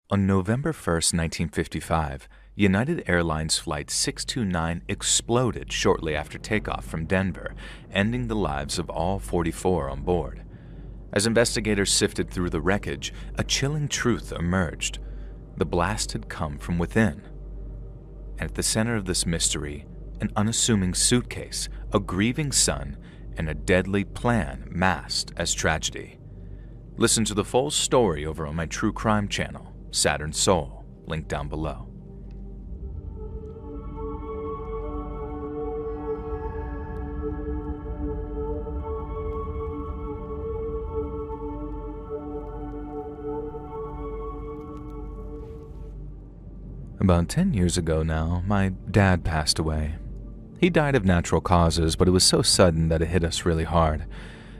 On November 1st, 1955, United Airlines Flight 629 exploded shortly after takeoff from Denver, ending the lives of all 44 on board. As investigators sifted through the wreckage, a chilling truth emerged. The blast had come from within. And at the center of this mystery, an unassuming suitcase, a grieving son, and a deadly plan masked as tragedy. Listen to the full story over on my true crime channel, Saturn Soul, linked down below. About 10 years ago now, my dad passed away. He died of natural causes, but it was so sudden that it hit us really hard.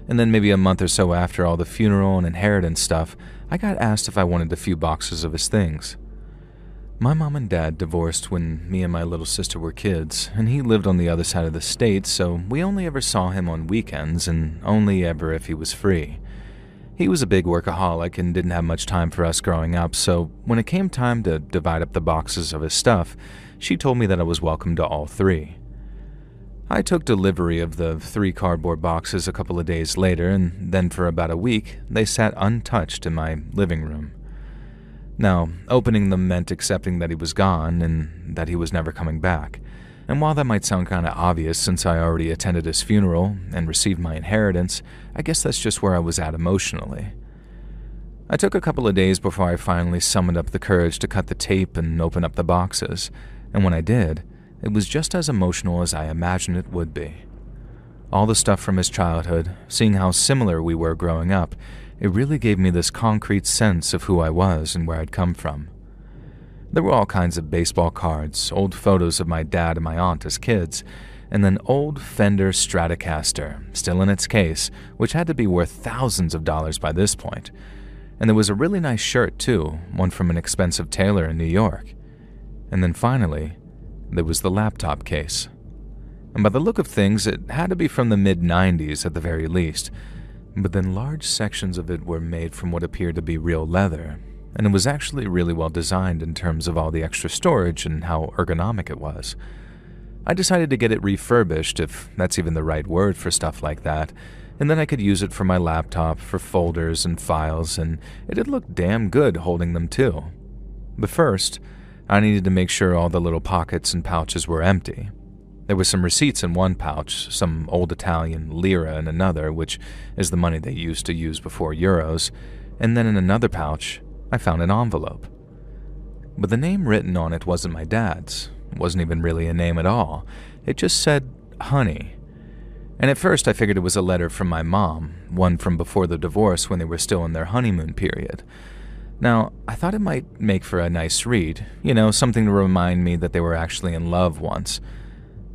And then maybe a month or so after all the funeral and inheritance stuff, I got asked if I wanted a few boxes of his things. My mom and dad divorced when me and my little sister were kids, and he lived on the other side of the state, so we only ever saw him on weekends and only ever if he was free. He was a big workaholic and didn't have much time for us growing up, so when it came time to divide up the boxes of his stuff, she told me that I was welcome to all three. I took delivery of the 3 cardboard boxes a couple of days later, and then for about a week, they sat untouched in my living room. Now, opening them meant accepting that he was gone and that he was never coming back. And while that might sound kind of obvious since I already attended his funeral and received my inheritance, I guess that's just where I was at emotionally. I took a couple of days before I finally summoned up the courage to cut the tape and open up the boxes, and when I did, it was just as emotional as I imagined it would be. All the stuff from his childhood, seeing how similar we were growing up, it really gave me this concrete sense of who I was and where I'd come from. There were all kinds of baseball cards, old photos of my dad and my aunt as kids, and then old Fender Stratocaster, still in its case, which had to be worth thousands of dollars by this point. And there was a really nice shirt too, one from an expensive tailor in New York. And then finally, there was the laptop case. And by the look of things, it had to be from the mid-90s at the very least, but then large sections of it were made from what appeared to be real leather, and it was actually really well designed in terms of all the extra storage and how ergonomic it was. I decided to get it refurbished, if that's even the right word for stuff like that, and then I could use it for my laptop, for folders and files, and it did look damn good holding them too. But first, I needed to make sure all the little pockets and pouches were empty. There were some receipts in one pouch, some old Italian lira in another, which is the money they used to use before euros, and then in another pouch, I found an envelope. But the name written on it wasn't my dad's. It wasn't even really a name at all. It just said, Honey. And at first I figured it was a letter from my mom, one from before the divorce when they were still in their honeymoon period. Now, I thought it might make for a nice read, something to remind me that they were actually in love once.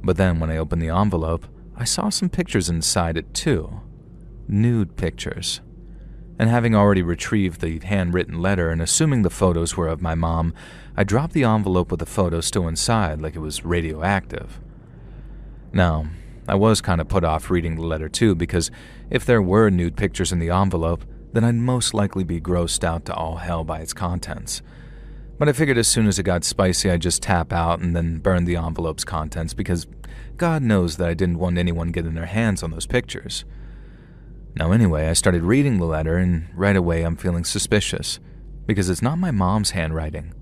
But then when I opened the envelope, I saw some pictures inside it too. Nude pictures. And having already retrieved the handwritten letter and assuming the photos were of my mom, I dropped the envelope with the photo still inside like it was radioactive. Now, I was kind of put off reading the letter too, because if there were nude pictures in the envelope, then I'd most likely be grossed out to all hell by its contents. But I figured as soon as it got spicy, I'd just tap out and then burn the envelope's contents, because God knows that I didn't want anyone getting their hands on those pictures. Now anyway, I started reading the letter, and right away I'm feeling suspicious, because it's not my mom's handwriting.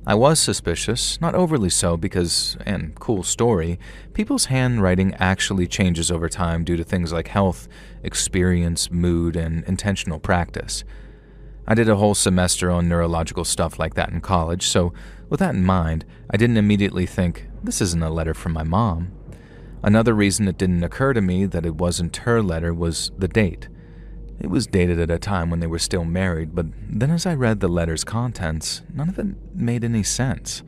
I was suspicious, not overly so because, and cool story, people's handwriting actually changes over time due to things like health, experience, mood, and intentional practice. I did a whole semester on neurological stuff like that in college, so with that in mind, I didn't immediately think, this isn't a letter from my mom. Another reason it didn't occur to me that it wasn't her letter was the date. It was dated at a time when they were still married, but then as I read the letter's contents, none of it made any sense.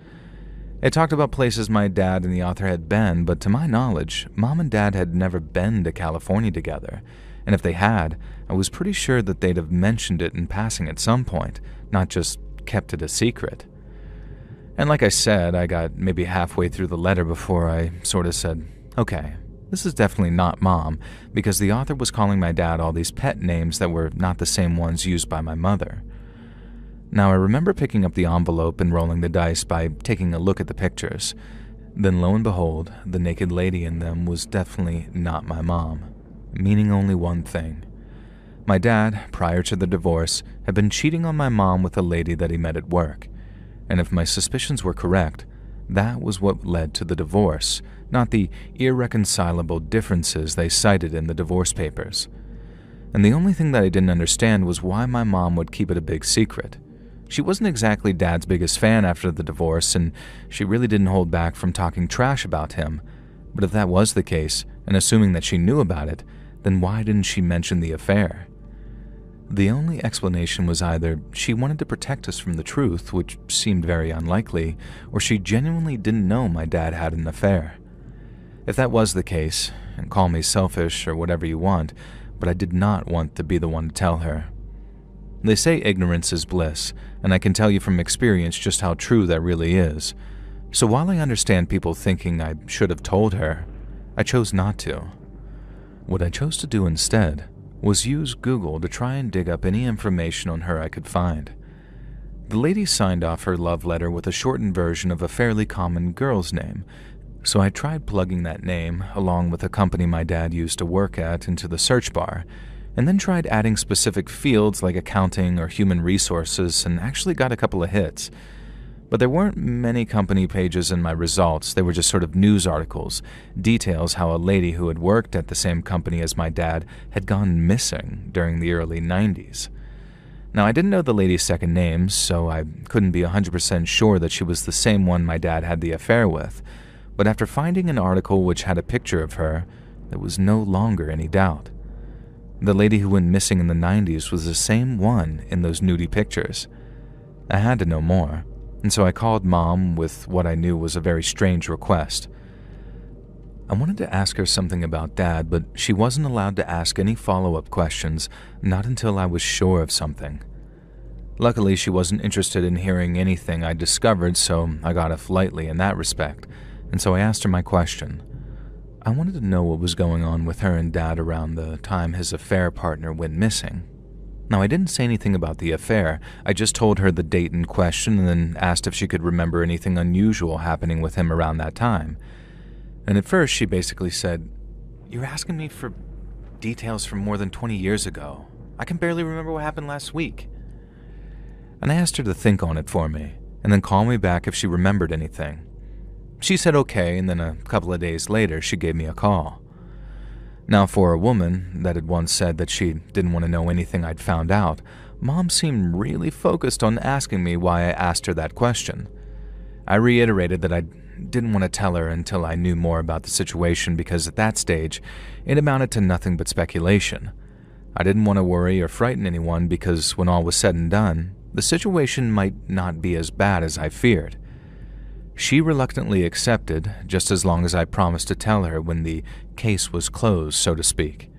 It talked about places my dad and the author had been, but to my knowledge, Mom and Dad had never been to California together, and if they had, I was pretty sure that they'd have mentioned it in passing at some point, not just kept it a secret. And like I said, I got maybe halfway through the letter before I sort of said, okay, this is definitely not Mom, because the author was calling my dad all these pet names that were not the same ones used by my mother. Now, I remember picking up the envelope and rolling the dice by taking a look at the pictures. Then lo and behold, the naked lady in them was definitely not my mom, meaning only one thing. My dad, prior to the divorce, had been cheating on my mom with a lady that he met at work. And if my suspicions were correct, that was what led to the divorce, not the irreconcilable differences they cited in the divorce papers. And the only thing that I didn't understand was why my mom would keep it a big secret. She wasn't exactly Dad's biggest fan after the divorce, and she really didn't hold back from talking trash about him. But if that was the case, and assuming that she knew about it, then why didn't she mention the affair? The only explanation was either she wanted to protect us from the truth, which seemed very unlikely, or she genuinely didn't know my dad had an affair. If that was the case, and call me selfish or whatever you want, but I did not want to be the one to tell her. They say ignorance is bliss, and I can tell you from experience just how true that really is. So while I understand people thinking I should have told her, I chose not to. What I chose to do instead was use Google to try and dig up any information on her I could find. The lady signed off her love letter with a shortened version of a fairly common girl's name, so I tried plugging that name, along with a company my dad used to work at, into the search bar, and then tried adding specific fields like accounting or human resources and actually got a couple of hits. But there weren't many company pages in my results. They were just sort of news articles, details how a lady who had worked at the same company as my dad had gone missing during the early 90s. Now, I didn't know the lady's second name, so I couldn't be 100% sure that she was the same one my dad had the affair with, but after finding an article which had a picture of her, there was no longer any doubt. The lady who went missing in the 90s was the same one in those nudie pictures. I had to know more, and so I called Mom with what I knew was a very strange request. I wanted to ask her something about Dad, but she wasn't allowed to ask any follow-up questions, not until I was sure of something. Luckily, she wasn't interested in hearing anything I discovered, so I got off lightly in that respect, and so I asked her my question. I wanted to know what was going on with her and Dad around the time his affair partner went missing. Now, I didn't say anything about the affair. I just told her the date in question and then asked if she could remember anything unusual happening with him around that time. And at first, she basically said, "You're asking me for details from more than 20 years ago. I can barely remember what happened last week." And I asked her to think on it for me, and then call me back if she remembered anything. She said okay, and then a couple of days later, she gave me a call. Now, for a woman that had once said that she didn't want to know anything I'd found out, Mom seemed really focused on asking me why I asked her that question. I reiterated that I didn't want to tell her until I knew more about the situation because at that stage, it amounted to nothing but speculation. I didn't want to worry or frighten anyone because when all was said and done, the situation might not be as bad as I feared. She reluctantly accepted, just as long as I promised to tell her when the case was closed, so to speak.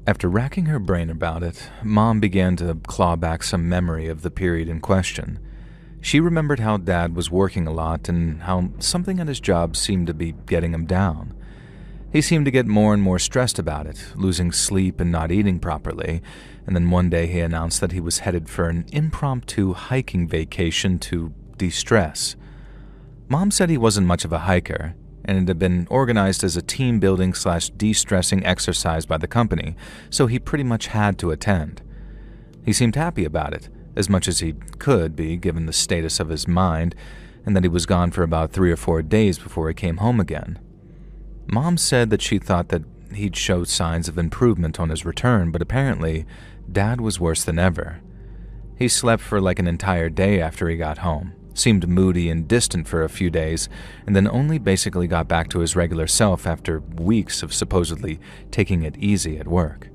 After racking her brain about it, Mom began to claw back some memory of the period in question. She remembered how Dad was working a lot and how something at his job seemed to be getting him down. He seemed to get more and more stressed about it, losing sleep and not eating properly, and then one day he announced that he was headed for an impromptu hiking vacation to de-stress. Mom said he wasn't much of a hiker, and it had been organized as a team-building/de-stressing exercise by the company, so he pretty much had to attend. He seemed happy about it, as much as he could be given the status of his mind, and that he was gone for about 3 or 4 days before he came home again. Mom said that she thought that he'd show signs of improvement on his return, but apparently, Dad was worse than ever. He slept for like an entire day after he got home, seemed moody and distant for a few days, and then only basically got back to his regular self after weeks of supposedly taking it easy at work.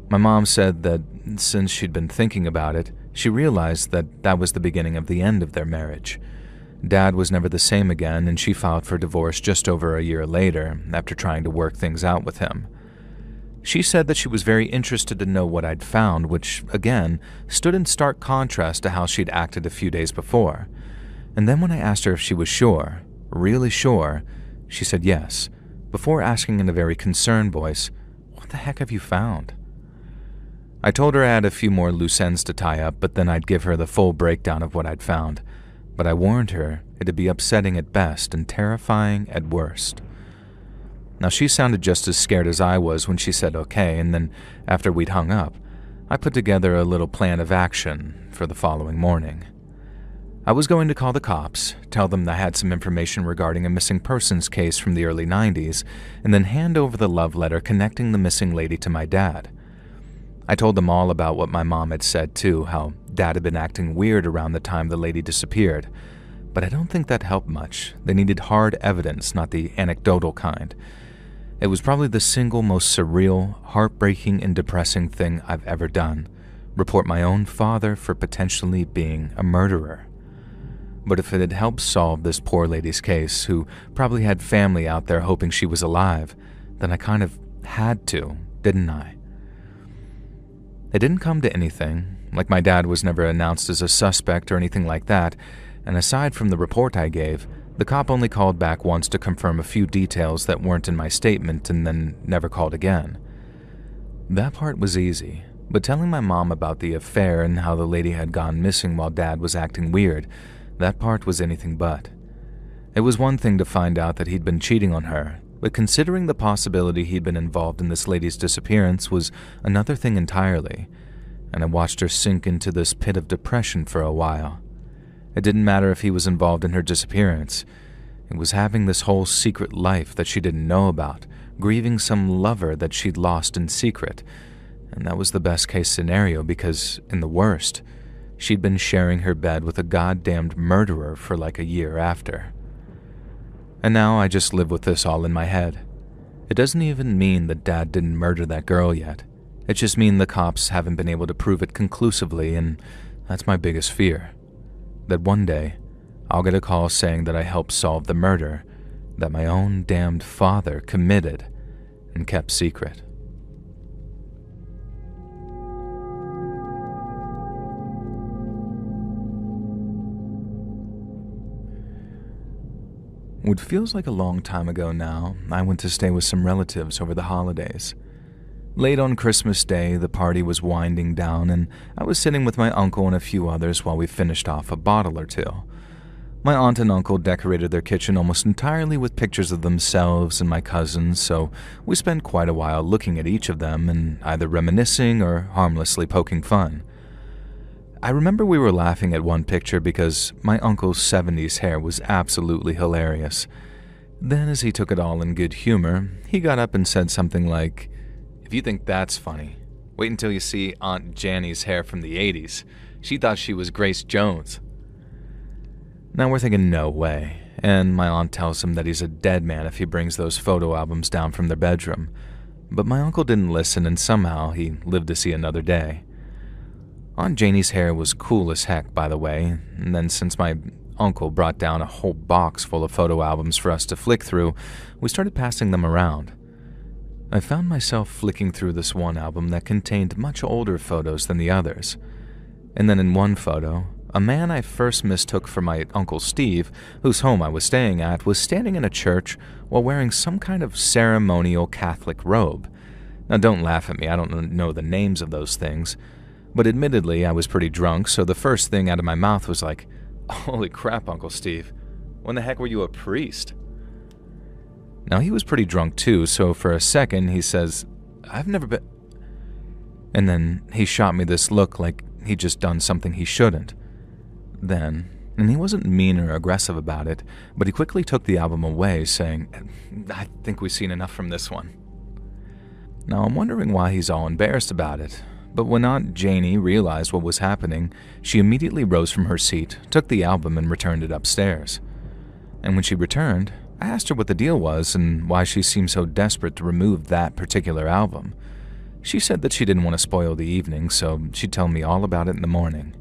My mom said that since she'd been thinking about it, she realized that that was the beginning of the end of their marriage. Dad was never the same again, and she filed for divorce just over a year later, after trying to work things out with him. She said that she was very interested to know what I'd found, which, again, stood in stark contrast to how she'd acted a few days before. And then when I asked her if she was sure, really sure, she said yes, before asking in a very concerned voice, "What the heck have you found?" I told her I had a few more loose ends to tie up, but then I'd give her the full breakdown of what I'd found. But I warned her it'd be upsetting at best and terrifying at worst. Now, she sounded just as scared as I was when she said okay, and then after we'd hung up, I put together a little plan of action for the following morning. I was going to call the cops, tell them I had some information regarding a missing persons case from the early 90s, and then hand over the love letter connecting the missing lady to my dad. I told them all about what my mom had said too, how Dad had been acting weird around the time the lady disappeared. But I don't think that helped much. They needed hard evidence, not the anecdotal kind. It was probably the single most surreal, heartbreaking, and depressing thing I've ever done. Report my own father for potentially being a murderer. But if it had helped solve this poor lady's case, who probably had family out there hoping she was alive, then I kind of had to, didn't I? It didn't come to anything, like my dad was never announced as a suspect or anything like that, and aside from the report I gave, the cop only called back once to confirm a few details that weren't in my statement and then never called again. That part was easy, but telling my mom about the affair and how the lady had gone missing while Dad was acting weird, that part was anything but. It was one thing to find out that he'd been cheating on her, but considering the possibility he'd been involved in this lady's disappearance was another thing entirely, and I watched her sink into this pit of depression for a while. It didn't matter if he was involved in her disappearance. It was having this whole secret life that she didn't know about, grieving some lover that she'd lost in secret, and that was the best case scenario because, in the worst, she'd been sharing her bed with a goddamned murderer for like a year after. And now I just live with this all in my head. It doesn't even mean that Dad didn't murder that girl yet. It just means the cops haven't been able to prove it conclusively, and that's my biggest fear. That one day, I'll get a call saying that I helped solve the murder that my own damned father committed and kept secret. What feels like a long time ago now, I went to stay with some relatives over the holidays. Late on Christmas Day, the party was winding down, and I was sitting with my uncle and a few others while we finished off a bottle or two. My aunt and uncle decorated their kitchen almost entirely with pictures of themselves and my cousins, so we spent quite a while looking at each of them and either reminiscing or harmlessly poking fun. I remember we were laughing at one picture because my uncle's 70s hair was absolutely hilarious. Then, as he took it all in good humor, he got up and said something like, "If you think that's funny, wait until you see Aunt Janny's hair from the 80s. She thought she was Grace Jones." Now we're thinking no way, and my aunt tells him that he's a dead man if he brings those photo albums down from their bedroom. But my uncle didn't listen, and somehow he lived to see another day. Aunt Janie's hair was cool as heck, by the way, and then since my uncle brought down a whole box full of photo albums for us to flick through, we started passing them around. I found myself flicking through this one album that contained much older photos than the others. And then in one photo, a man I first mistook for my Uncle Steve, whose home I was staying at, was standing in a church while wearing some kind of ceremonial Catholic robe. Now don't laugh at me, I don't know the names of those things. But admittedly, I was pretty drunk, so the first thing out of my mouth was like, "Holy crap, Uncle Steve. When the heck were you a priest?" Now, he was pretty drunk too, so for a second he says, "I've never been..." And then he shot me this look like he'd just done something he shouldn't. Then, and he wasn't mean or aggressive about it, but he quickly took the album away, saying, "I think we've seen enough from this one." Now, I'm wondering why he's all embarrassed about it. But when Aunt Janie realized what was happening, she immediately rose from her seat, took the album, and returned it upstairs. And when she returned, I asked her what the deal was and why she seemed so desperate to remove that particular album. She said that she didn't want to spoil the evening, so she'd tell me all about it in the morning.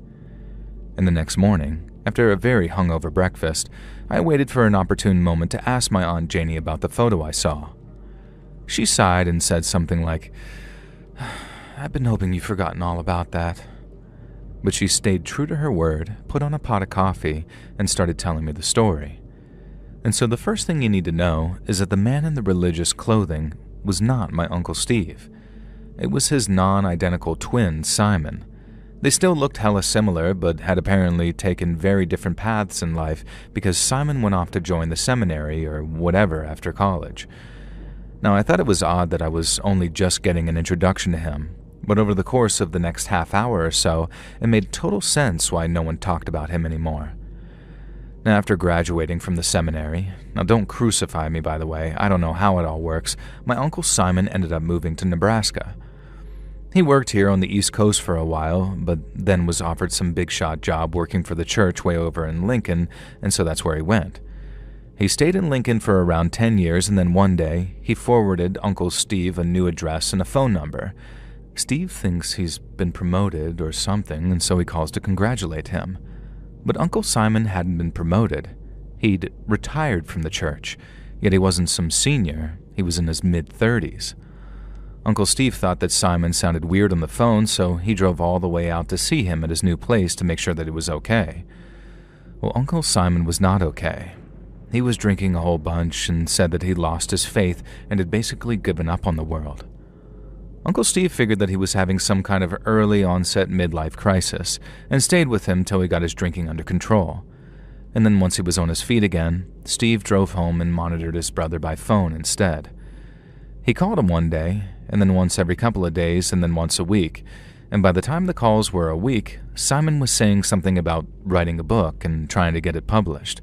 And the next morning, after a very hungover breakfast, I waited for an opportune moment to ask my Aunt Janie about the photo I saw. She sighed and said something like, "I've been hoping you've forgotten all about that." But she stayed true to her word, put on a pot of coffee, and started telling me the story. And so the first thing you need to know is that the man in the religious clothing was not my Uncle Steve. It was his non-identical twin, Simon. They still looked hella similar, but had apparently taken very different paths in life because Simon went off to join the seminary or whatever after college. Now, I thought it was odd that I was only just getting an introduction to him, but over the course of the next half hour or so, it made total sense why no one talked about him anymore. Now, after graduating from the seminary, now don't crucify me by the way, I don't know how it all works, my Uncle Simon ended up moving to Nebraska. He worked here on the East Coast for a while, but then was offered some big shot job working for the church way over in Lincoln, and so that's where he went. He stayed in Lincoln for around 10 years, and then one day, he forwarded Uncle Steve a new address and a phone number. Steve thinks he's been promoted or something, and so he calls to congratulate him. But Uncle Simon hadn't been promoted. He'd retired from the church, yet he wasn't some senior, he was in his mid-30s. Uncle Steve thought that Simon sounded weird on the phone, so he drove all the way out to see him at his new place to make sure that he was okay. Well, Uncle Simon was not okay. He was drinking a whole bunch and said that he'd lost his faith and had basically given up on the world. Uncle Steve figured that he was having some kind of early onset midlife crisis and stayed with him till he got his drinking under control. And then once he was on his feet again, Steve drove home and monitored his brother by phone instead. He called him one day, and then once every couple of days, and then once a week, and by the time the calls were a week, Simon was saying something about writing a book and trying to get it published.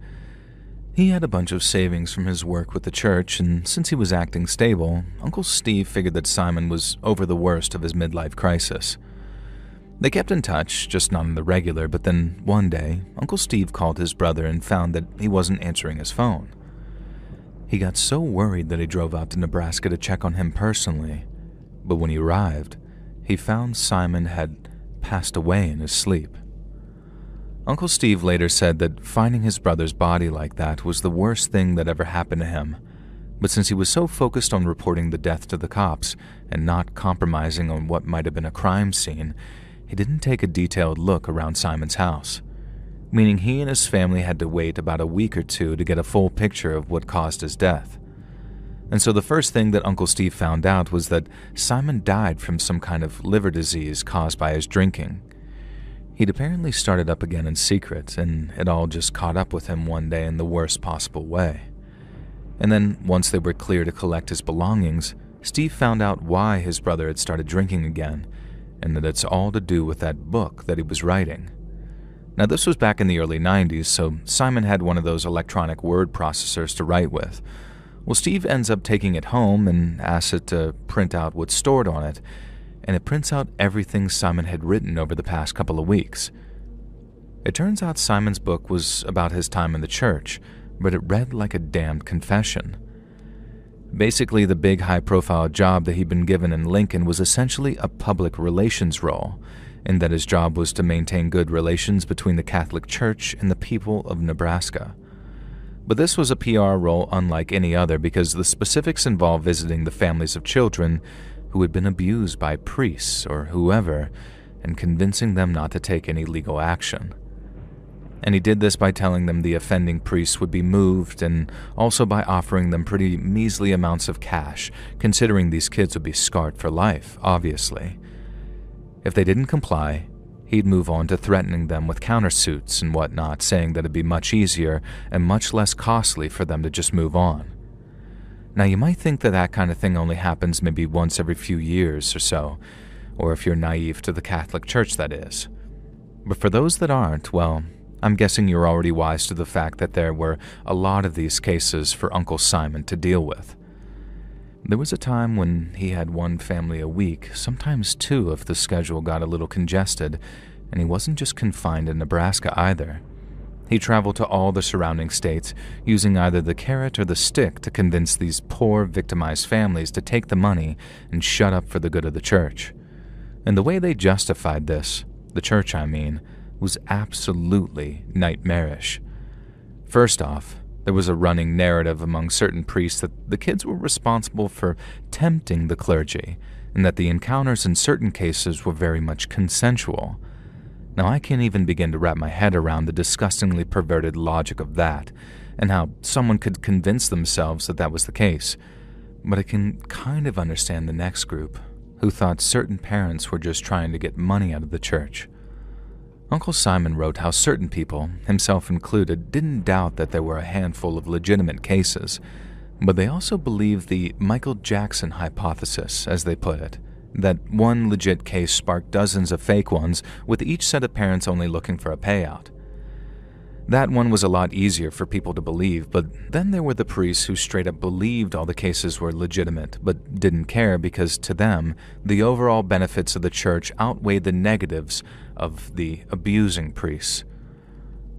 He had a bunch of savings from his work with the church, and since he was acting stable, Uncle Steve figured that Simon was over the worst of his midlife crisis. They kept in touch, just not on the regular, but then one day, Uncle Steve called his brother and found that he wasn't answering his phone. He got so worried that he drove out to Nebraska to check on him personally, but when he arrived, he found Simon had passed away in his sleep. Uncle Steve later said that finding his brother's body like that was the worst thing that ever happened to him, but since he was so focused on reporting the death to the cops and not compromising on what might have been a crime scene, he didn't take a detailed look around Simon's house, meaning he and his family had to wait about a week or two to get a full picture of what caused his death. And so the first thing that Uncle Steve found out was that Simon died from some kind of liver disease caused by his drinking. He'd apparently started up again in secret, and it all just caught up with him one day in the worst possible way. And then, once they were clear to collect his belongings, Steve found out why his brother had started drinking again, and that it's all to do with that book that he was writing. Now, this was back in the early 90s, so Simon had one of those electronic word processors to write with. Well, Steve ends up taking it home and asks it to print out what's stored on it, and it prints out everything Simon had written over the past couple of weeks. It turns out Simon's book was about his time in the church, but it read like a damned confession. Basically, the big high-profile job that he'd been given in Lincoln was essentially a public relations role, in that his job was to maintain good relations between the Catholic Church and the people of Nebraska. But this was a PR role unlike any other because the specifics involved visiting the families of children who had been abused by priests or whoever and convincing them not to take any legal action. And he did this by telling them the offending priests would be moved and also by offering them pretty measly amounts of cash, considering these kids would be scarred for life, obviously. If they didn't comply, he'd move on to threatening them with countersuits and whatnot, saying that it'd be much easier and much less costly for them to just move on. Now, you might think that that kind of thing only happens maybe once every few years or so, or if you're naive to the Catholic Church, that is. But for those that aren't, well, I'm guessing you're already wise to the fact that there were a lot of these cases for Uncle Simon to deal with. There was a time when he had one family a week, sometimes two if the schedule got a little congested, and he wasn't just confined in Nebraska either. He traveled to all the surrounding states, using either the carrot or the stick to convince these poor, victimized families to take the money and shut up for the good of the church. And the way they justified this, the church I mean, was absolutely nightmarish. First off, there was a running narrative among certain priests that the kids were responsible for tempting the clergy, and that the encounters in certain cases were very much consensual. Now, I can't even begin to wrap my head around the disgustingly perverted logic of that, and how someone could convince themselves that that was the case, but I can kind of understand the next group, who thought certain parents were just trying to get money out of the church. Uncle Simon wrote how certain people, himself included, didn't doubt that there were a handful of legitimate cases, but they also believed the Michael Jackson hypothesis, as they put it, that one legit case sparked dozens of fake ones, with each set of parents only looking for a payout. That one was a lot easier for people to believe, but then there were the priests who straight up believed all the cases were legitimate, but didn't care because to them, the overall benefits of the church outweighed the negatives of the abusing priests.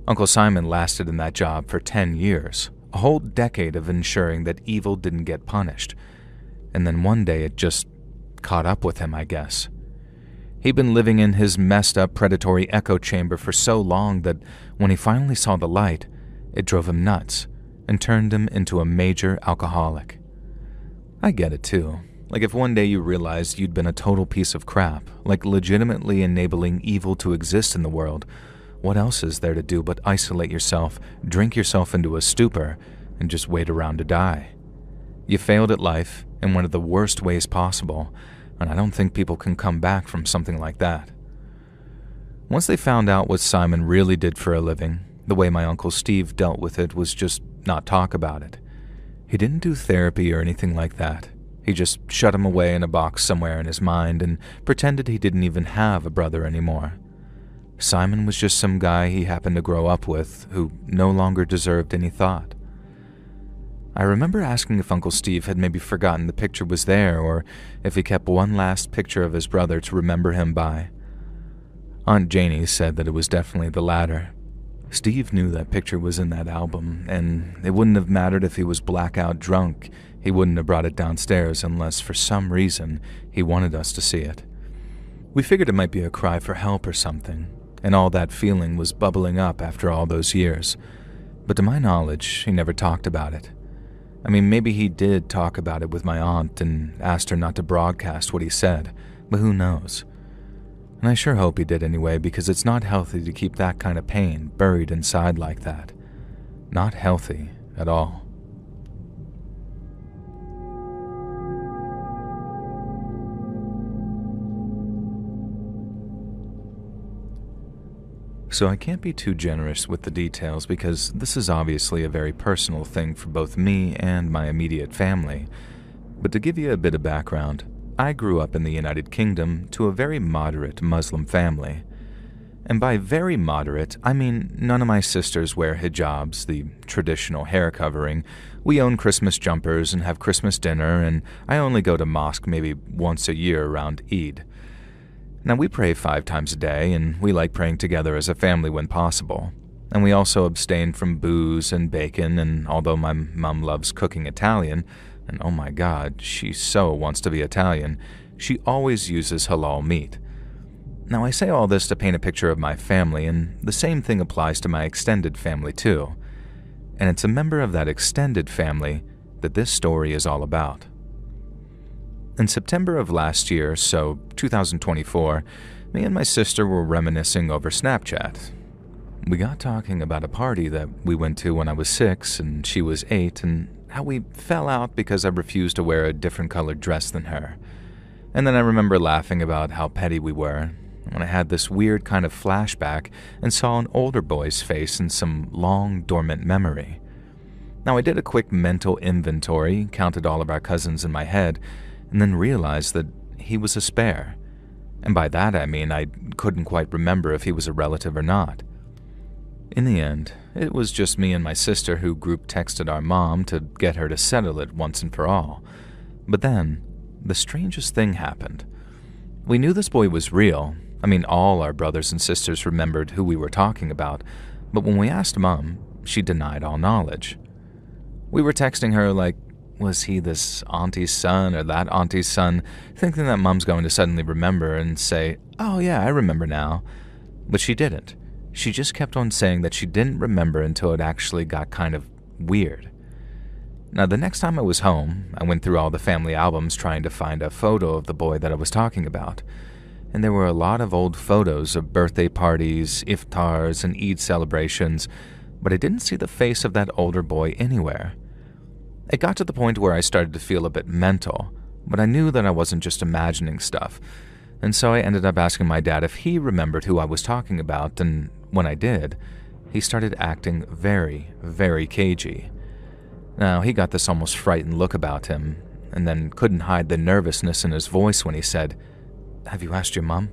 Uncle Simon lasted in that job for 10 years, a whole decade of ensuring that evil didn't get punished. And then one day it just caught up with him, I guess. He'd been living in his messed-up predatory echo chamber for so long that when he finally saw the light, it drove him nuts and turned him into a major alcoholic. I get it too. Like if one day you realized you'd been a total piece of crap, like legitimately enabling evil to exist in the world, what else is there to do but isolate yourself, drink yourself into a stupor, and just wait around to die? You failed at life in one of the worst ways possible, and I don't think people can come back from something like that. Once they found out what Simon really did for a living, the way my Uncle Steve dealt with it was just not talk about it. He didn't do therapy or anything like that. He just shut him away in a box somewhere in his mind and pretended he didn't even have a brother anymore. Simon was just some guy he happened to grow up with who no longer deserved any thought. I remember asking if Uncle Steve had maybe forgotten the picture was there or if he kept one last picture of his brother to remember him by. Aunt Janie said that it was definitely the latter. Steve knew that picture was in that album, and it wouldn't have mattered if he was blackout drunk. He wouldn't have brought it downstairs unless, for some reason, he wanted us to see it. We figured it might be a cry for help or something, and all that feeling was bubbling up after all those years. But to my knowledge, he never talked about it. I mean, maybe he did talk about it with my aunt and asked her not to broadcast what he said, but who knows? And I sure hope he did anyway, because it's not healthy to keep that kind of pain buried inside like that. Not healthy at all. So I can't be too generous with the details because this is obviously a very personal thing for both me and my immediate family. But to give you a bit of background, I grew up in the United Kingdom to a very moderate Muslim family. And by very moderate, I mean none of my sisters wear hijabs, the traditional hair covering. We own Christmas jumpers and have Christmas dinner, and I only go to mosque maybe once a year around Eid. Now, we pray 5 times a day, and we like praying together as a family when possible. And we also abstain from booze and bacon, and although my mom loves cooking Italian, and oh my god, she so wants to be Italian, she always uses halal meat. Now, I say all this to paint a picture of my family, and the same thing applies to my extended family too. And it's a member of that extended family that this story is all about. In September of last year, so 2024, me and my sister were reminiscing over Snapchat. We got talking about a party that we went to when I was 6 and she was 8, and how we fell out because I refused to wear a different colored dress than her. And then I remember laughing about how petty we were, when I had this weird kind of flashback and saw an older boy's face in some long, dormant memory. Now, I did a quick mental inventory, counted all of our cousins in my head, and then realized that he was a spare. And by that I mean I couldn't quite remember if he was a relative or not. In the end, it was just me and my sister who group texted our mom to get her to settle it once and for all. But then, the strangest thing happened. We knew this boy was real. I mean, all our brothers and sisters remembered who we were talking about, but when we asked Mom, she denied all knowledge. We were texting her like, was he this auntie's son or that auntie's son, thinking that Mom's going to suddenly remember and say, oh yeah, I remember now. But she didn't. She just kept on saying that she didn't remember until it actually got kind of weird. Now, the next time I was home, I went through all the family albums trying to find a photo of the boy that I was talking about. And there were a lot of old photos of birthday parties, iftars, and Eid celebrations, but I didn't see the face of that older boy anywhere. It got to the point where I started to feel a bit mental, but I knew that I wasn't just imagining stuff, and so I ended up asking my dad if he remembered who I was talking about, and when I did, he started acting very, very cagey. Now, he got this almost frightened look about him, and then couldn't hide the nervousness in his voice when he said, "Have you asked your mom?"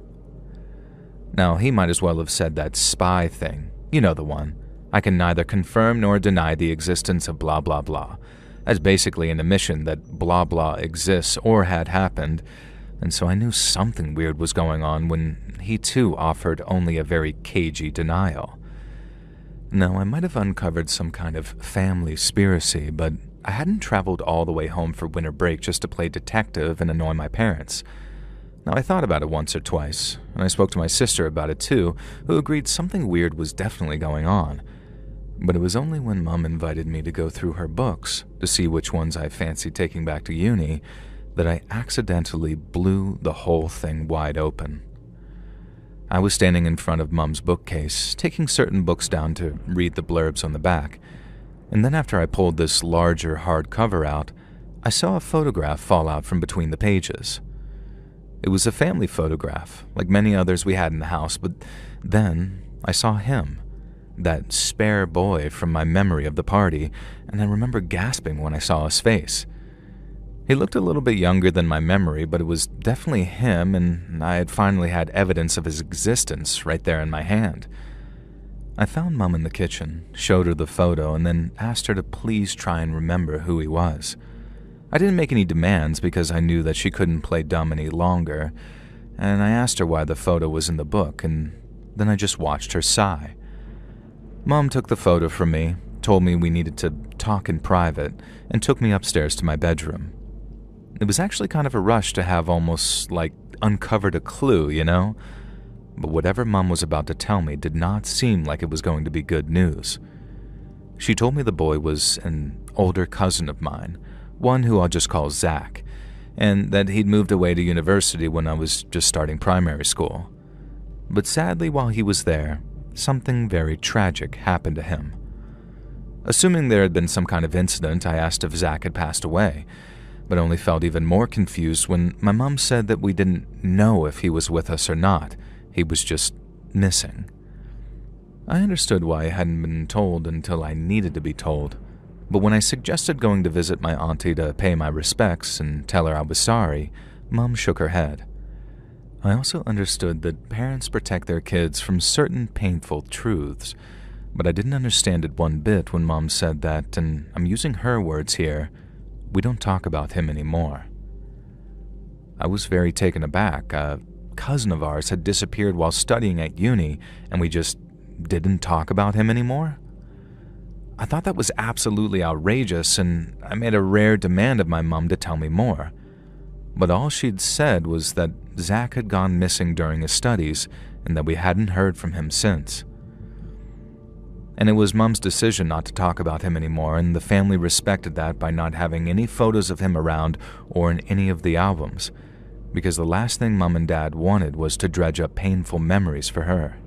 Now, he might as well have said that spy thing. You know the one. I can neither confirm nor deny the existence of blah blah blah, as basically an admission that blah blah exists or had happened, and so I knew something weird was going on when he too offered only a very cagey denial. Now, I might have uncovered some kind of family conspiracy, but I hadn't traveled all the way home for winter break just to play detective and annoy my parents. Now, I thought about it once or twice, and I spoke to my sister about it too, who agreed something weird was definitely going on. But it was only when Mom invited me to go through her books to see which ones I fancied taking back to uni that I accidentally blew the whole thing wide open. I was standing in front of Mom's bookcase, taking certain books down to read the blurbs on the back, and then after I pulled this larger hardcover out, I saw a photograph fall out from between the pages. It was a family photograph, like many others we had in the house, but then I saw him, that spare boy from my memory of the party, and I remember gasping when I saw his face. He looked a little bit younger than my memory, but it was definitely him, and I had finally had evidence of his existence right there in my hand. I found Mom in the kitchen, showed her the photo, and then asked her to please try and remember who he was. I didn't make any demands because I knew that she couldn't play dumb any longer, and I asked her why the photo was in the book, and then I just watched her sigh. Mom took the photo from me, told me we needed to talk in private, and took me upstairs to my bedroom. It was actually kind of a rush to have almost like uncovered a clue, you know? But whatever Mom was about to tell me did not seem like it was going to be good news. She told me the boy was an older cousin of mine, one who I'll just call Zach, and that he'd moved away to university when I was just starting primary school. But sadly, while he was there, something very tragic happened to him. Assuming there had been some kind of incident, I asked if Zach had passed away, but only felt even more confused when my mom said that we didn't know if he was with us or not. He was just missing. I understood why I hadn't been told until I needed to be told, but when I suggested going to visit my auntie to pay my respects and tell her I was sorry, Mom shook her head. I also understood that parents protect their kids from certain painful truths, but I didn't understand it one bit when Mom said that, and I'm using her words here, we don't talk about him anymore. I was very taken aback. A cousin of ours had disappeared while studying at uni, and we just didn't talk about him anymore? I thought that was absolutely outrageous, and I made a rare demand of my mom to tell me more. But all she'd said was that Zach had gone missing during his studies, and that we hadn't heard from him since. And it was Mom's decision not to talk about him anymore, and the family respected that by not having any photos of him around or in any of the albums, because the last thing Mom and Dad wanted was to dredge up painful memories for her.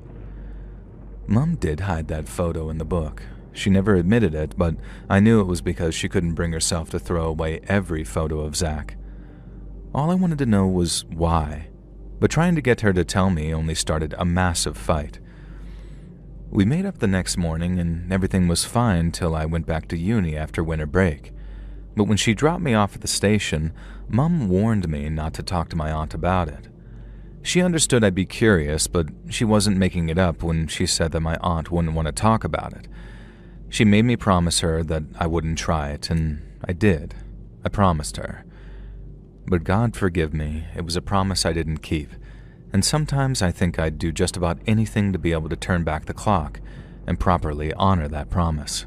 Mom did hide that photo in the book. She never admitted it, but I knew it was because she couldn't bring herself to throw away every photo of Zach. All I wanted to know was why, but trying to get her to tell me only started a massive fight. We made up the next morning, and everything was fine till I went back to uni after winter break. But when she dropped me off at the station, Mom warned me not to talk to my aunt about it. She understood I'd be curious, but she wasn't making it up when she said that my aunt wouldn't want to talk about it. She made me promise her that I wouldn't try it, and I did. I promised her. But God forgive me, it was a promise I didn't keep. And sometimes I think I'd do just about anything to be able to turn back the clock and properly honor that promise.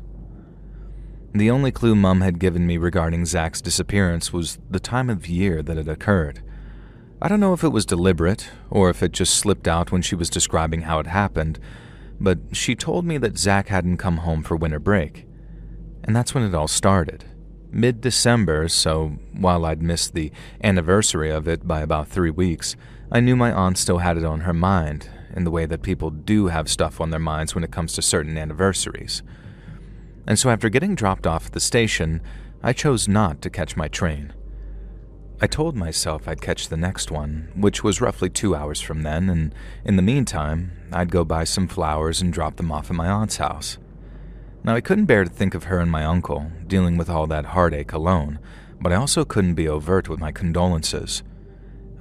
The only clue Mom had given me regarding Zach's disappearance was the time of year that it occurred. I don't know if it was deliberate or if it just slipped out when she was describing how it happened, but she told me that Zach hadn't come home for winter break. And that's when it all started. Mid-December, so while I'd missed the anniversary of it by about 3 weeks, I knew my aunt still had it on her mind, in the way that people do have stuff on their minds when it comes to certain anniversaries. And so after getting dropped off at the station, I chose not to catch my train. I told myself I'd catch the next one, which was roughly 2 hours from then, and in the meantime, I'd go buy some flowers and drop them off at my aunt's house. Now, I couldn't bear to think of her and my uncle dealing with all that heartache alone, but I also couldn't be overt with my condolences.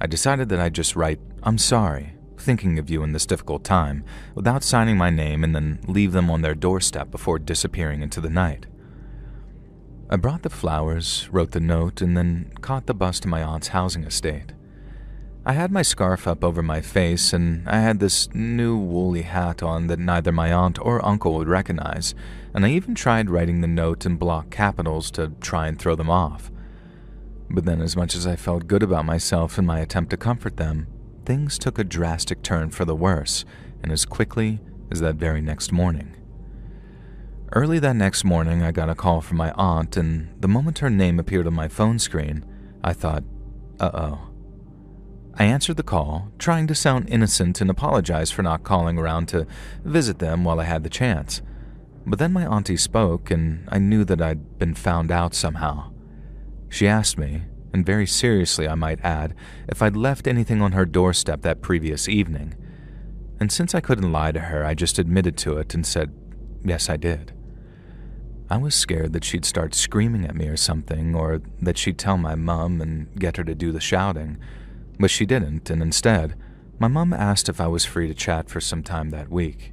I decided that I'd just write, "I'm sorry, thinking of you in this difficult time," without signing my name, and then leave them on their doorstep before disappearing into the night. I brought the flowers, wrote the note, and then caught the bus to my aunt's housing estate. I had my scarf up over my face, and I had this new woolly hat on that neither my aunt or uncle would recognize, and I even tried writing the note in block capitals to try and throw them off. But then, as much as I felt good about myself in my attempt to comfort them, things took a drastic turn for the worse, and as quickly as that very next morning. Early that next morning, I got a call from my aunt, and the moment her name appeared on my phone screen, I thought, uh-oh. I answered the call, trying to sound innocent and apologize for not calling around to visit them while I had the chance. But then my auntie spoke, and I knew that I'd been found out somehow. She asked me, and very seriously I might add, if I'd left anything on her doorstep that previous evening. And since I couldn't lie to her, I just admitted to it and said, yes, I did. I was scared that she'd start screaming at me or something, or that she'd tell my mum and get her to do the shouting. But she didn't, and instead, my mum asked if I was free to chat for some time that week.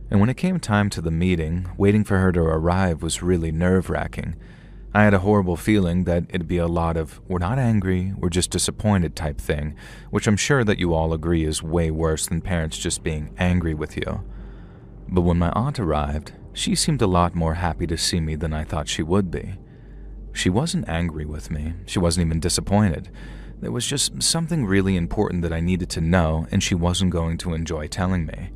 And when it came time to the meeting, waiting for her to arrive was really nerve-wracking. I had a horrible feeling that it'd be a lot of, we're not angry, we're just disappointed type thing, which I'm sure that you all agree is way worse than parents just being angry with you. But when my aunt arrived, she seemed a lot more happy to see me than I thought she would be. She wasn't angry with me, she wasn't even disappointed. There was just something really important that I needed to know, and she wasn't going to enjoy telling me.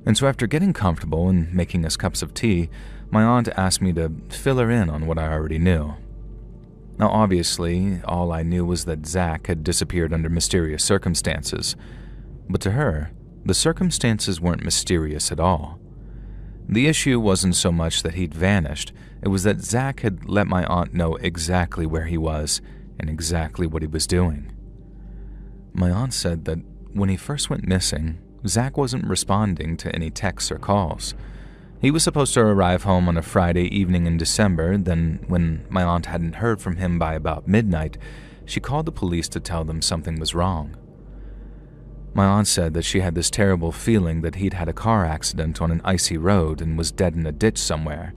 And so after getting comfortable and making us cups of tea, my aunt asked me to fill her in on what I already knew. Now obviously, all I knew was that Zach had disappeared under mysterious circumstances. But to her, the circumstances weren't mysterious at all. The issue wasn't so much that he'd vanished, it was that Zach had let my aunt know exactly where he was and exactly what he was doing. My aunt said that when he first went missing, Zach wasn't responding to any texts or calls. He was supposed to arrive home on a Friday evening in December, then when my aunt hadn't heard from him by about midnight, she called the police to tell them something was wrong. My aunt said that she had this terrible feeling that he'd had a car accident on an icy road and was dead in a ditch somewhere.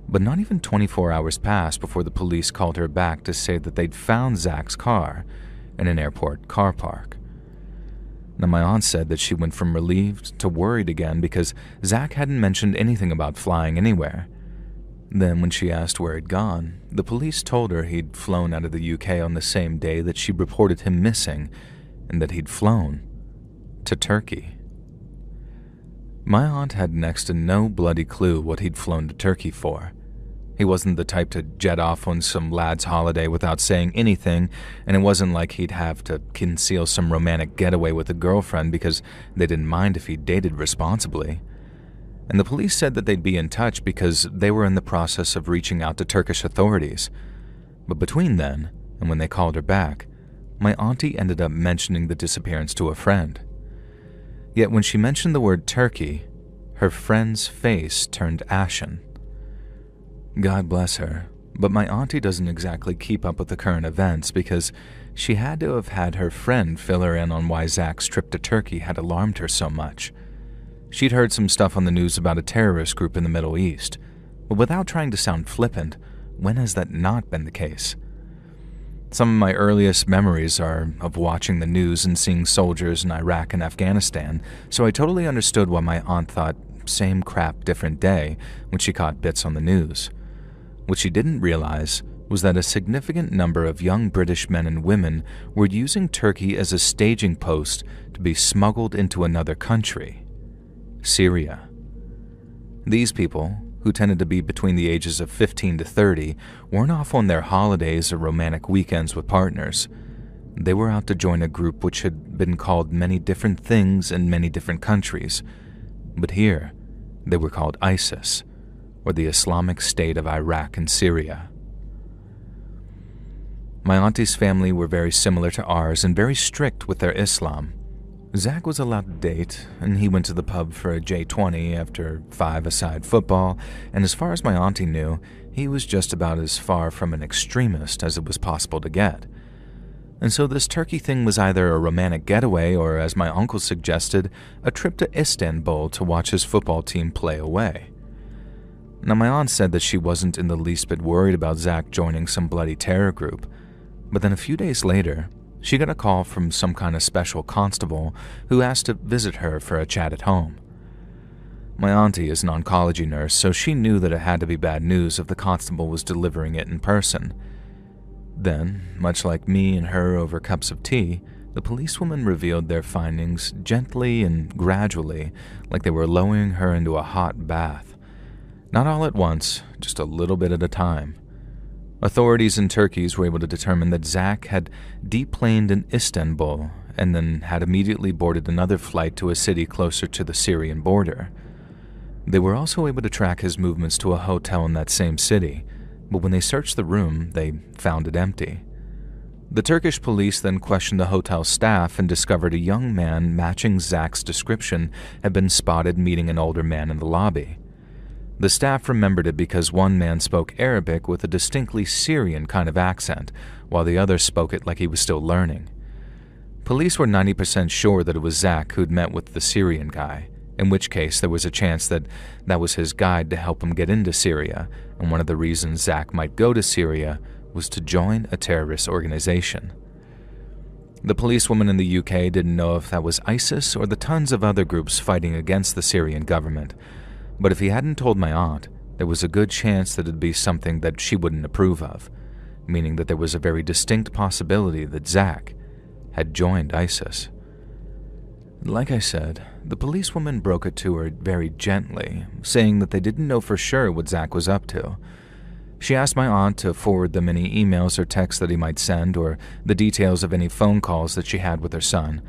But not even 24 hours passed before the police called her back to say that they'd found Zach's car in an airport car park. Now, my aunt said that she went from relieved to worried again because Zach hadn't mentioned anything about flying anywhere. Then, when she asked where he'd gone, the police told her he'd flown out of the UK on the same day that she reported him missing, and that he'd flown to Turkey. My aunt had next to no bloody clue what he'd flown to Turkey for. He wasn't the type to jet off on some lad's holiday without saying anything, and it wasn't like he'd have to conceal some romantic getaway with a girlfriend because they didn't mind if he dated responsibly. And the police said that they'd be in touch because they were in the process of reaching out to Turkish authorities. But between then and when they called her back, my auntie ended up mentioning the disappearance to a friend. Yet when she mentioned the word Turkey, her friend's face turned ashen. God bless her, but my auntie doesn't exactly keep up with the current events because she had to have had her friend fill her in on why Zach's trip to Turkey had alarmed her so much. She'd heard some stuff on the news about a terrorist group in the Middle East, but without trying to sound flippant, when has that not been the case? Some of my earliest memories are of watching the news and seeing soldiers in Iraq and Afghanistan, so I totally understood why my aunt thought same crap, different day when she caught bits on the news. What she didn't realize was that a significant number of young British men and women were using Turkey as a staging post to be smuggled into another country, Syria. These people, who tended to be between the ages of 15 to 30, weren't off on their holidays or romantic weekends with partners. They were out to join a group which had been called many different things in many different countries. But here, they were called ISIS, or the Islamic State of Iraq and Syria. My auntie's family were very similar to ours and very strict with their Islam. Zach was allowed to date, and he went to the pub for a J20 after 5-a-side football, and as far as my auntie knew, he was just about as far from an extremist as it was possible to get. And so this turkey thing was either a romantic getaway or, as my uncle suggested, a trip to Istanbul to watch his football team play away. Now, my aunt said that she wasn't in the least bit worried about Zach joining some bloody terror group, but then a few days later, she got a call from some kind of special constable who asked to visit her for a chat at home. My auntie is an oncology nurse, so she knew that it had to be bad news if the constable was delivering it in person. Then, much like me and her over cups of tea, the policewoman revealed their findings gently and gradually, like they were lowering her into a hot bath. Not all at once, just a little bit at a time. Authorities in Turkey were able to determine that Zach had deplaned in Istanbul and then had immediately boarded another flight to a city closer to the Syrian border. They were also able to track his movements to a hotel in that same city, but when they searched the room, they found it empty. The Turkish police then questioned the hotel staff and discovered a young man matching Zach's description had been spotted meeting an older man in the lobby. The staff remembered it because one man spoke Arabic with a distinctly Syrian kind of accent, while the other spoke it like he was still learning. Police were 90% sure that it was Zach who'd met with the Syrian guy, in which case there was a chance that that was his guide to help him get into Syria, and one of the reasons Zach might go to Syria was to join a terrorist organization. The policewoman in the UK didn't know if that was ISIS or the tons of other groups fighting against the Syrian government, but if he hadn't told my aunt, there was a good chance that it'd be something that she wouldn't approve of, meaning that there was a very distinct possibility that Zach had joined ISIS. Like I said, the policewoman broke it to her very gently, saying that they didn't know for sure what Zach was up to. She asked my aunt to forward them any emails or texts that he might send or the details of any phone calls that she had with her son.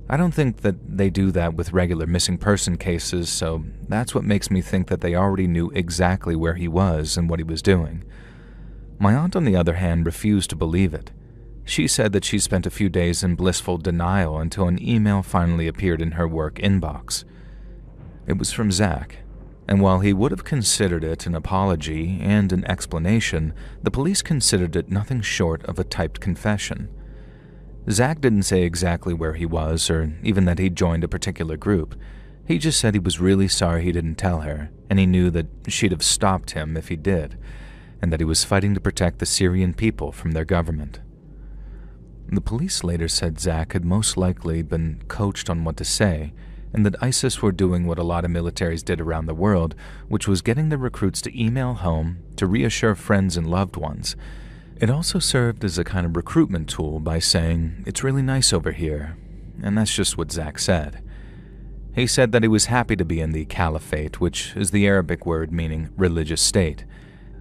I don't think that they do that with regular missing person cases, so that's what makes me think that they already knew exactly where he was and what he was doing. My aunt, on the other hand, refused to believe it. She said that she spent a few days in blissful denial until an email finally appeared in her work inbox. It was from Zach, and while he would have considered it an apology and an explanation, the police considered it nothing short of a typed confession. Zach didn't say exactly where he was or even that he'd joined a particular group. He just said he was really sorry he didn't tell her, and he knew that she'd have stopped him if he did, and that he was fighting to protect the Syrian people from their government. The police later said Zach had most likely been coached on what to say, and that ISIS were doing what a lot of militaries did around the world, which was getting the recruits to email home to reassure friends and loved ones. It also served as a kind of recruitment tool by saying, "It's really nice over here," and that's just what Zach said. He said that he was happy to be in the caliphate, which is the Arabic word meaning religious state.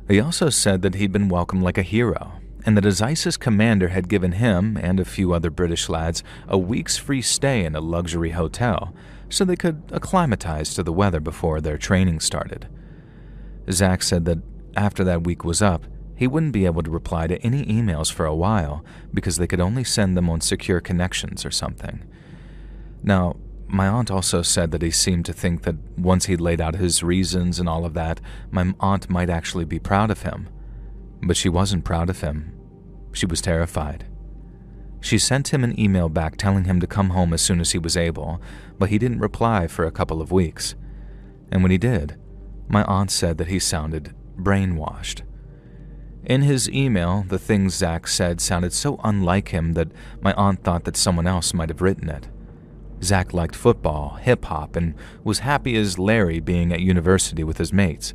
He also said that he'd been welcomed like a hero, and that his ISIS commander had given him and a few other British lads a week's free stay in a luxury hotel so they could acclimatize to the weather before their training started. Zach said that after that week was up, he wouldn't be able to reply to any emails for a while because they could only send them on secure connections or something. Now, my aunt also said that he seemed to think that once he'd laid out his reasons and all of that, my aunt might actually be proud of him. But she wasn't proud of him. She was terrified. She sent him an email back telling him to come home as soon as he was able, but he didn't reply for a couple of weeks. And when he did, my aunt said that he sounded brainwashed. In his email, the things Zach said sounded so unlike him that my aunt thought that someone else might have written it. Zach liked football, hip-hop, and was happy as Larry being at university with his mates.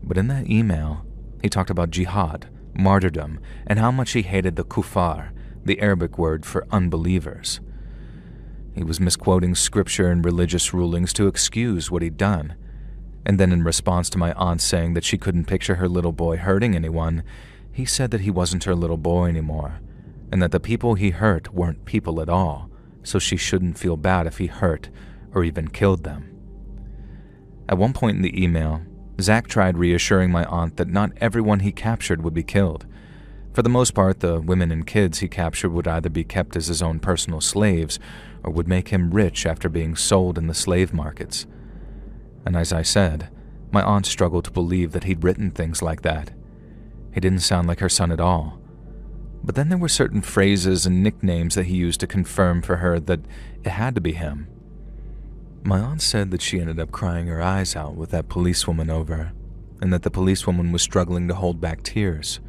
But in that email, he talked about jihad, martyrdom, and how much he hated the kuffar, the Arabic word for unbelievers. He was misquoting scripture and religious rulings to excuse what he'd done. And then in response to my aunt saying that she couldn't picture her little boy hurting anyone, he said that he wasn't her little boy anymore, and that the people he hurt weren't people at all, so she shouldn't feel bad if he hurt or even killed them. At one point in the email, Zach tried reassuring my aunt that not everyone he captured would be killed, For the most part, the women and kids he captured would either be kept as his own personal slaves or would make him rich after being sold in the slave markets. And as I said, my aunt struggled to believe that he'd written things like that. He didn't sound like her son at all. But then there were certain phrases and nicknames that he used to confirm for her that it had to be him. My aunt said that she ended up crying her eyes out with that policewoman over, and that the policewoman was struggling to hold back tears.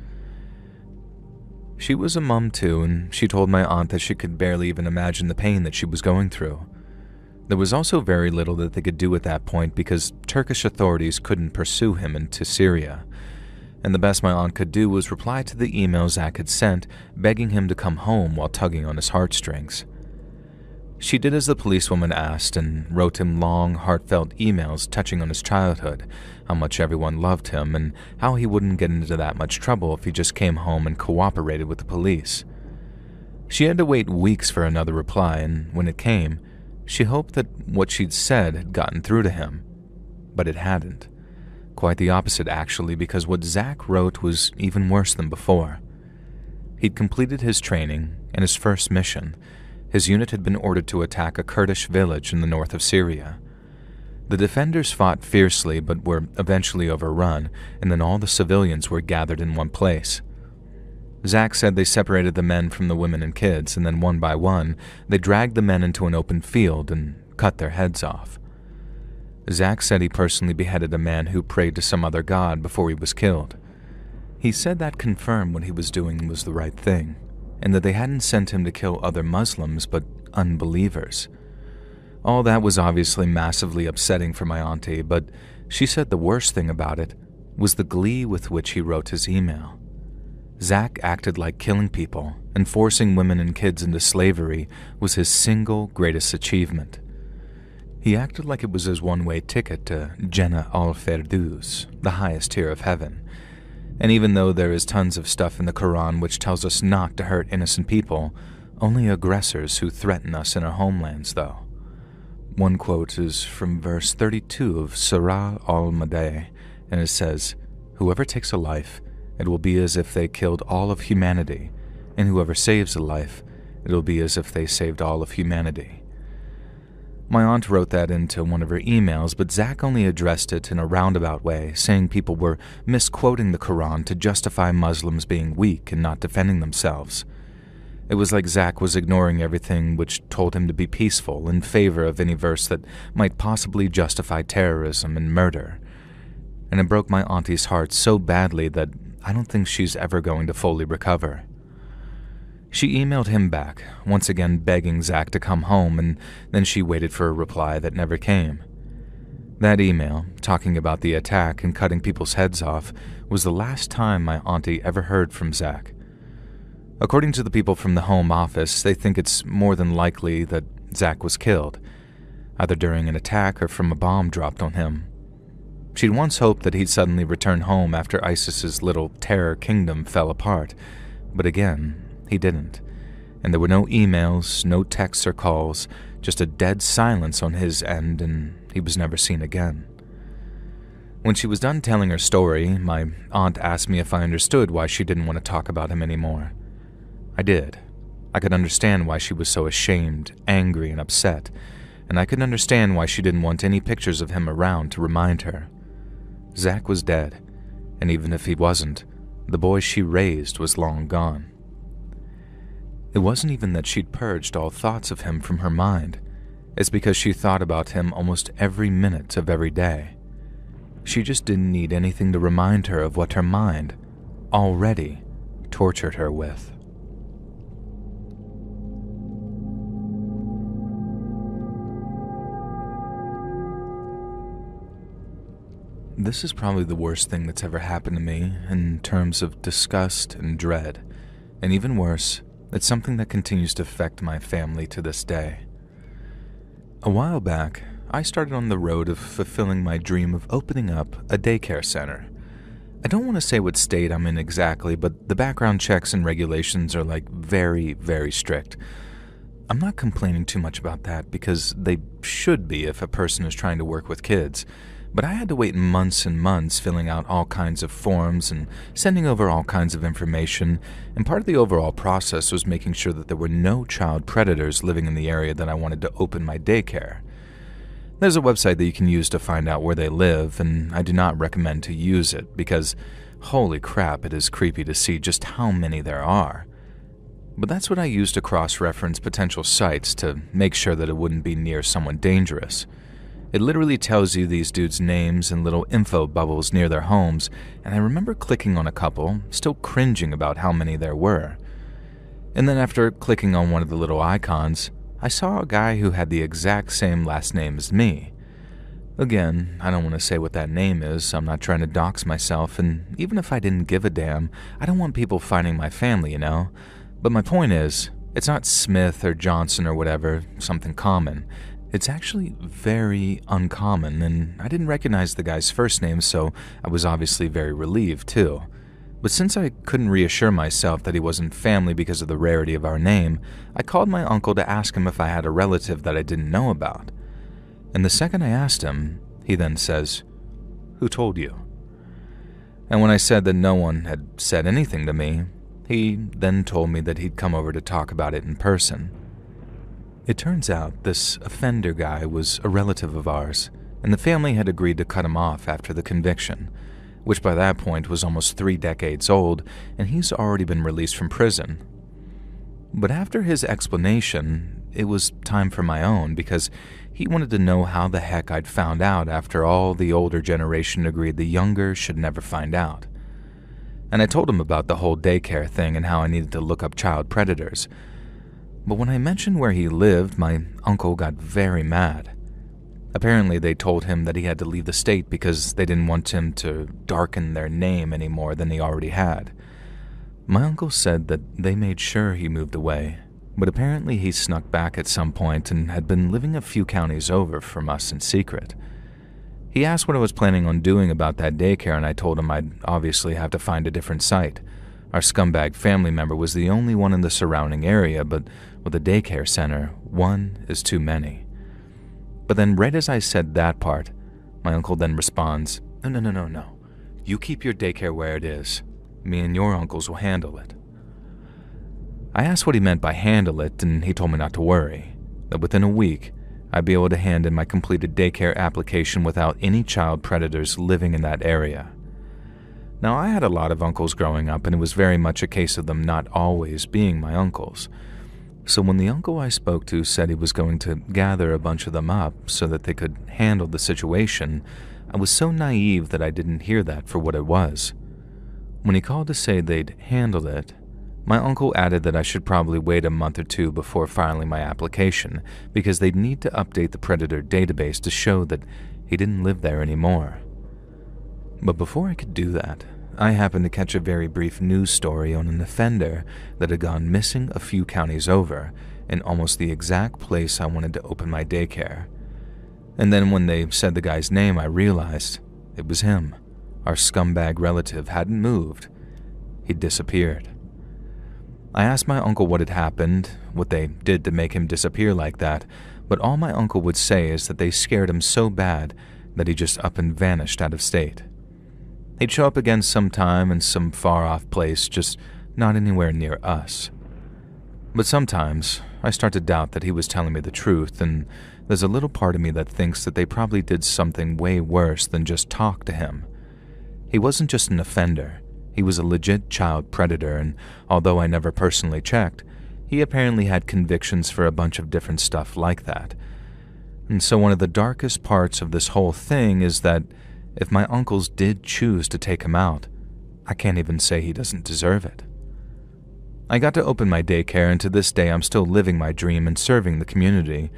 She was a mum too, and she told my aunt that she could barely even imagine the pain that she was going through. There was also very little that they could do at that point because Turkish authorities couldn't pursue him into Syria, and the best my aunt could do was reply to the email Zach had sent, begging him to come home while tugging on his heartstrings. She did as the policewoman asked and wrote him long, heartfelt emails touching on his childhood, how much everyone loved him, and how he wouldn't get into that much trouble if he just came home and cooperated with the police. She had to wait weeks for another reply, and when it came, she hoped that what she'd said had gotten through to him. But it hadn't. Quite the opposite, actually, because what Zach wrote was even worse than before. He'd completed his training, and his first mission, his unit had been ordered to attack a Kurdish village in the north of Syria. The defenders fought fiercely but were eventually overrun, and then all the civilians were gathered in one place. Zach said they separated the men from the women and kids, and then one by one, they dragged the men into an open field and cut their heads off. Zach said he personally beheaded a man who prayed to some other god before he was killed. He said that confirmed what he was doing was the right thing, and that they hadn't sent him to kill other Muslims but unbelievers. All that was obviously massively upsetting for my auntie, but she said the worst thing about it was the glee with which he wrote his email. Zach acted like killing people and forcing women and kids into slavery was his single greatest achievement. He acted like it was his one-way ticket to Jannah al-Firdaus, the highest tier of heaven. And even though there is tons of stuff in the Quran which tells us not to hurt innocent people, only aggressors who threaten us in our homelands, though. One quote is from verse 32 of Surah al-Madah, and it says, "Whoever takes a life, it will be as if they killed all of humanity, and whoever saves a life, it will be as if they saved all of humanity." My aunt wrote that into one of her emails, but Zach only addressed it in a roundabout way, saying people were misquoting the Quran to justify Muslims being weak and not defending themselves. It was like Zach was ignoring everything which told him to be peaceful in favor of any verse that might possibly justify terrorism and murder. And it broke my auntie's heart so badly that I don't think she's ever going to fully recover. She emailed him back, once again begging Zach to come home, and then she waited for a reply that never came. That email, talking about the attack and cutting people's heads off, was the last time my auntie ever heard from Zach. According to the people from the home office, they think it's more than likely that Zach was killed, either during an attack or from a bomb dropped on him. She'd once hoped that he'd suddenly return home after ISIS's little terror kingdom fell apart, but again, he didn't, and there were no emails, no texts or calls, just a dead silence on his end, and he was never seen again. When she was done telling her story, my aunt asked me if I understood why she didn't want to talk about him anymore. I did. I could understand why she was so ashamed, angry, and upset, and I could understand why she didn't want any pictures of him around to remind her. Zach was dead, and even if he wasn't, the boy she raised was long gone. It wasn't even that she'd purged all thoughts of him from her mind. It's because she thought about him almost every minute of every day. She just didn't need anything to remind her of what her mind already tortured her with. This is probably the worst thing that's ever happened to me in terms of disgust and dread, and even worse, it's something that continues to affect my family to this day. A while back, I started on the road of fulfilling my dream of opening up a daycare center. I don't want to say what state I'm in exactly, but the background checks and regulations are very, very strict. I'm not complaining too much about that because they should be if a person is trying to work with kids, but I had to wait months and months filling out all kinds of forms and sending over all kinds of information, and part of the overall process was making sure that there were no child predators living in the area that I wanted to open my daycare. There's a website that you can use to find out where they live, and I do not recommend to use it because, holy crap, it is creepy to see just how many there are. But that's what I used to cross-reference potential sites to make sure that it wouldn't be near someone dangerous. It literally tells you these dudes' names and little info bubbles near their homes, and I remember clicking on a couple, still cringing about how many there were. And then after clicking on one of the little icons, I saw a guy who had the exact same last name as me. Again, I don't want to say what that name is, I'm not trying to dox myself, and even if I didn't give a damn, I don't want people finding my family, you know? But my point is, it's not Smith or Johnson or whatever, something common. It's actually very uncommon, and I didn't recognize the guy's first name, so I was obviously very relieved too. But since I couldn't reassure myself that he wasn't family because of the rarity of our name, I called my uncle to ask him if I had a relative that I didn't know about. And the second I asked him, he then says, "Who told you?" And when I said that no one had said anything to me, he then told me that he'd come over to talk about it in person. It turns out this offender guy was a relative of ours, and the family had agreed to cut him off after the conviction, which by that point was almost 3 decades old, and he's already been released from prison. But after his explanation, it was time for my own, because he wanted to know how the heck I'd found out after all the older generation agreed the younger should never find out. And I told him about the whole daycare thing and how I needed to look up child predators. But when I mentioned where he lived, my uncle got very mad. Apparently, they told him that he had to leave the state because they didn't want him to darken their name any more than he already had. My uncle said that they made sure he moved away, but apparently he snuck back at some point and had been living a few counties over from us in secret. He asked what I was planning on doing about that daycare, and I told him I'd obviously have to find a different site. Our scumbag family member was the only one in the surrounding area, but with a daycare center, one is too many. But then right as I said that part, my uncle then responds, No. You keep your daycare where it is. Me and your uncles will handle it." I asked what he meant by handle it, and he told me not to worry, that within a week, I'd be able to hand in my completed daycare application without any child predators living in that area. Now, I had a lot of uncles growing up, and it was very much a case of them not always being my uncles. So when the uncle I spoke to said he was going to gather a bunch of them up so that they could handle the situation, I was so naive that I didn't hear that for what it was. When he called to say they'd handled it, my uncle added that I should probably wait a month or two before filing my application because they'd need to update the predator database to show that he didn't live there anymore. But before I could do that, I happened to catch a very brief news story on an offender that had gone missing a few counties over in almost the exact place I wanted to open my daycare. And then when they said the guy's name, I realized it was him. Our scumbag relative hadn't moved. He'd disappeared. I asked my uncle what had happened, what they did to make him disappear like that, but all my uncle would say is that they scared him so bad that he just up and vanished out of state. He'd show up again sometime in some far-off place, just not anywhere near us. But sometimes, I start to doubt that he was telling me the truth, and there's a little part of me that thinks that they probably did something way worse than just talk to him. He wasn't just an offender. He was a legit child predator, and although I never personally checked, he apparently had convictions for a bunch of different stuff like that. And so one of the darkest parts of this whole thing is that if my uncles did choose to take him out, I can't even say he doesn't deserve it. I got to open my daycare, and to this day I'm still living my dream and serving the community,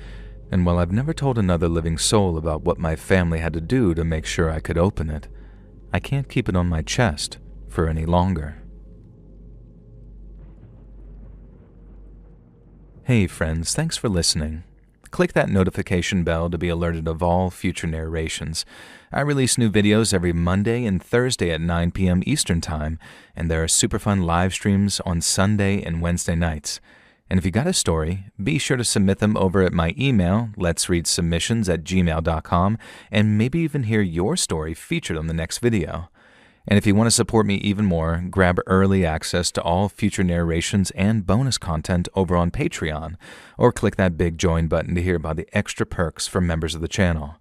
and while I've never told another living soul about what my family had to do to make sure I could open it, I can't keep it on my chest for any longer. Hey friends, thanks for listening. Click that notification bell to be alerted of all future narrations. I release new videos every Monday and Thursday at 9 p.m. Eastern Time, and there are super fun live streams on Sunday and Wednesday nights. And if you got a story, be sure to submit them over at my email, letsreadsubmissions@gmail.com, and maybe even hear your story featured on the next video. And if you want to support me even more, grab early access to all future narrations and bonus content over on Patreon, or click that big join button to hear about the extra perks for members of the channel.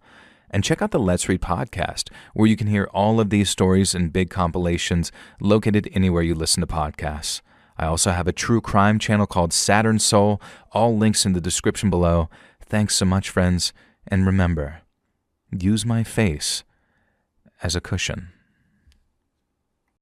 And check out the Let's Read podcast, where you can hear all of these stories and big compilations located anywhere you listen to podcasts. I also have a true crime channel called Saturn Soul, all links in the description below. Thanks so much, friends, and remember, use my face as a cushion.